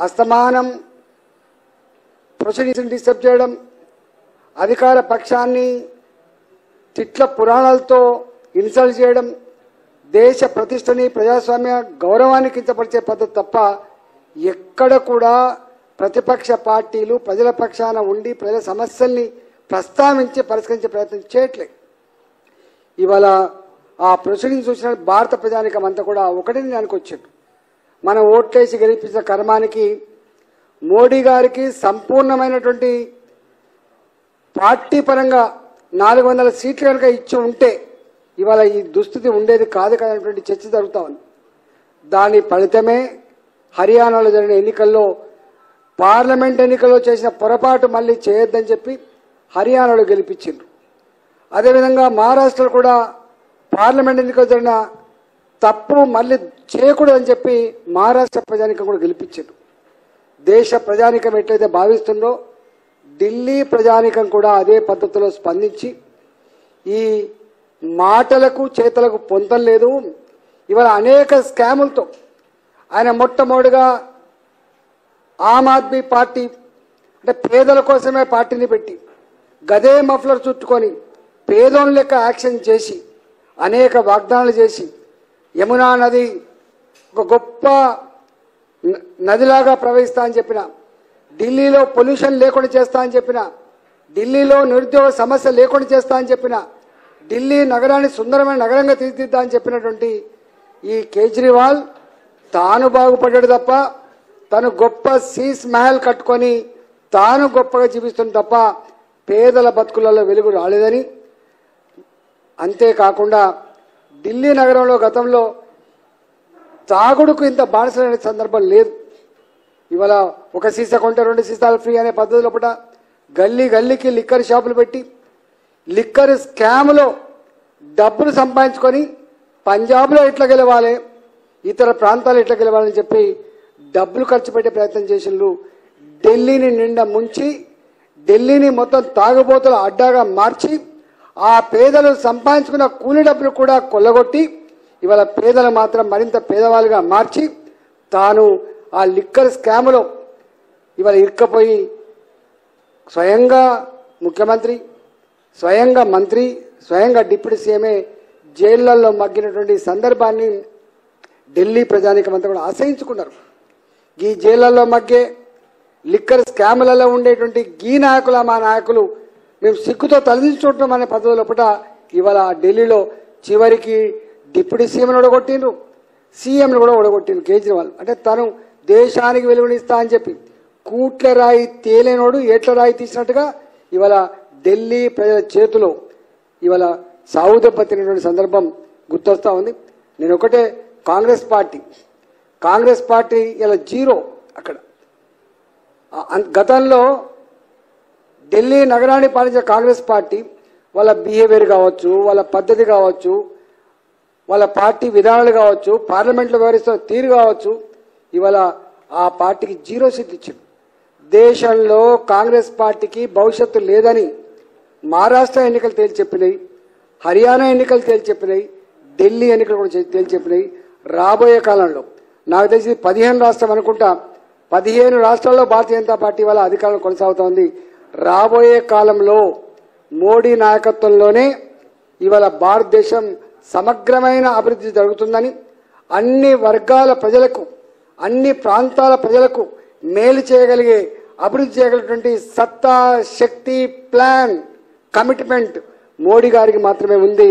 అస్తమానం proceedings disturb చేయడం, అధికార పక్షాన్ని తిట్ల పురాణాలతో ఇన్సల్ట్ చేయడం, దేశ ప్రతిష్టని ప్రజాస్వామ్య గౌరవాన్ని కించపరిచే పద్ధతి తప్ప ఎక్కడ కూడా ప్రతిపక్ష పార్టీలు ప్రజల పక్షాన ఉండి ప్రజల సమస్యల్ని ప్రస్తావించి పరిష్కరించే ప్రయత్నం చేయట్లేదు. ఇవాళ ఆ ప్రొసీడింగ్స్ చూసిన భారత ప్రజానికం అంతా కూడా ఒకటే దానికి వచ్చాడు. మనం ఓట్లేసి గెలిపించిన కర్మానికి మోడీ గారికి సంపూర్ణమైనటువంటి పార్టీ పరంగా 400 సీట్లు కనుక ఇచ్చి ఉంటే ఇవాళ ఈ దుస్థితి ఉండేది కాదు కదనేటువంటి చర్చ జరుగుతా ఉంది. దాని ఫలితమే హర్యానాలో జరిగిన ఎన్నికల్లో పార్లమెంట్ ఎన్నికల్లో చేసిన పొరపాటు మళ్ళీ చేయొద్దని చెప్పి హర్యానాలో గెలిపించిండ్రు. అదేవిధంగా మహారాష్ట్రలో కూడా పార్లమెంట్ ఎన్నికలు జరిగిన తప్పు మళ్ళీ చేయకూడదని చెప్పి మహారాష్ట్ర ప్రజానికం కూడా గెలిపించారు. దేశ ప్రజానికం ఎట్లయితే భావిస్తుందో ఢిల్లీ ప్రజానికం కూడా అదే పద్ధతిలో స్పందించి ఈ మాటలకు చేతలకు పొంతం లేదు. ఇవాళ అనేక స్కాములతో ఆయన మొట్టమొదటిగా ఆమ్ ఆద్మీ పార్టీ అంటే పేదల కోసమే పార్టీని పెట్టి గదే మఫ్లర్ చుట్టుకొని పేదోని లెక్క యాక్షన్ చేసి అనేక వాగ్దానాలు చేసి యమునా నది ఒక గొప్ప నదిలాగా ప్రవహిస్తా అని చెప్పిన, ఢిల్లీలో పొల్యూషన్ లేకుండా చేస్తా అని చెప్పిన, ఢిల్లీలో నిరుద్యోగ సమస్య లేకుండా చేస్తా అని చెప్పిన, ఢిల్లీ నగరాన్ని సుందరమైన నగరంగా తీర్చిదిద్దా అని చెప్పినటువంటి ఈ కేజ్రీవాల్ తాను బాగుపడ్డాడు తప్ప తను గొప్ప సీస్ మహల్ కట్టుకొని తాను గొప్పగా జీవిస్తుంది తప్ప పేదల బతుకులలో వెలుగు రాలేదని, అంతేకాకుండా ఢిల్లీ నగరంలో గతంలో తాగుడుకు ఇంత బానిసలైన సందర్భం లేదు. ఇవాళ ఒక సీసా కొంటే 2 సీసాలు ఫ్రీ అనే పద్ధతిలో పూట గల్లీ గల్లీకి లిక్కర్ షాపులు పెట్టి లిక్కర్ స్కామ్లో డబ్బులు సంపాదించుకొని పంజాబ్లో ఎట్లా గెలవాలి, ఇతర ప్రాంతాలు ఎట్లా గెలవాలని చెప్పి డబ్బులు ఖర్చు పెట్టే ప్రయత్నం చేసిండ్రు. ఢిల్లీని నిండా ముంచి ఢిల్లీని మొత్తం తాగుబోతుల అడ్డాగా మార్చి ఆ పేదలు సంపాదించుకున్న కూలి డబ్బులు కూడా కొల్లగొట్టి ఇవాళ పేదలు మాత్రం మరింత పేదవాళ్ళుగా మార్చి తాను ఆ లిక్కర్ స్కామ్లో ఇవాళ ఇరుక్కపోయి స్వయంగా ముఖ్యమంత్రి, స్వయంగా మంత్రి, స్వయంగా డిప్యూటీ సీఎంఏ జైళ్లలో మగ్గినటువంటి సందర్భాన్ని ఢిల్లీ ప్రజానికమంతా కూడా ఆశ్రయించుకున్నారు. ఈ జైళ్లలో మగ్గే లిక్కర్ స్కాములలో ఉండేటువంటి గీ నాయకుల మా నాయకులు మేము సిగ్గుతో తలదించుకుంటాం అనే పద్ధతిలో పూట ఇవాళ ఢిల్లీలో చివరికి డిప్యూటీ సీఎంను ఓడగొట్టిండ్రు, సీఎంను కూడా ఓడగొట్టిండ్రు కేజ్రీవాల్. అంటే తను దేశానికి వెలువనిస్తా అని చెప్పి కూట్ల రాయి తేలేనోడు ఏట్ల రాయి తీసినట్టుగా ఇవాళ ఢిల్లీ ప్రజల చేతిలో ఇవాళ సావు దెబ్బతినటువంటి సందర్భం గుర్తొస్తా ఉంది. నేను ఒకటే కాంగ్రెస్ పార్టీ ఇలా జీరో. అక్కడ గతంలో ఢిల్లీ నగరాన్ని పాలించే కాంగ్రెస్ పార్టీ వాళ్ళ బిహేవియర్ కావచ్చు, వాళ్ళ పద్ధతి కావచ్చు, వాళ్ళ పార్టీ విధానాలు కావచ్చు, పార్లమెంట్లో వ్యవహరిస్తున్న తీరు కావచ్చు, ఇవాళ ఆ పార్టీకి 0 సీట్లు ఇచ్చింది. దేశంలో కాంగ్రెస్ పార్టీకి భవిష్యత్తు లేదని మహారాష్ట్ర ఎన్నికలు తేల్చి చెప్పినాయి, హర్యానా ఎన్నికలు తేల్చి చెప్పినాయి, ఢిల్లీ ఎన్నికలు కూడా తేల్చి చెప్పినాయి. రాబోయే కాలంలో నాకు తెలిసి 15 రాష్ట్రం అనుకుంటా, 15 రాష్ట్రాల్లో భారతీయ జనతా పార్టీ వాళ్ళ అధికారంలో కొనసాగుతోంది. రాబోయే కాలంలో మోడీ నాయకత్వంలోనే ఇవాళ భారతదేశం సమగ్రమైన అభివృద్ధి జరుగుతుందని, అన్ని వర్గాల ప్రజలకు, అన్ని ప్రాంతాల ప్రజలకు మేలు చేయగలిగే, అభివృద్ధి చేయగలిగినటువంటి సత్తా, శక్తి, ప్లాన్, కమిట్మెంట్ మోడీ గారికి మాత్రమే ఉంది.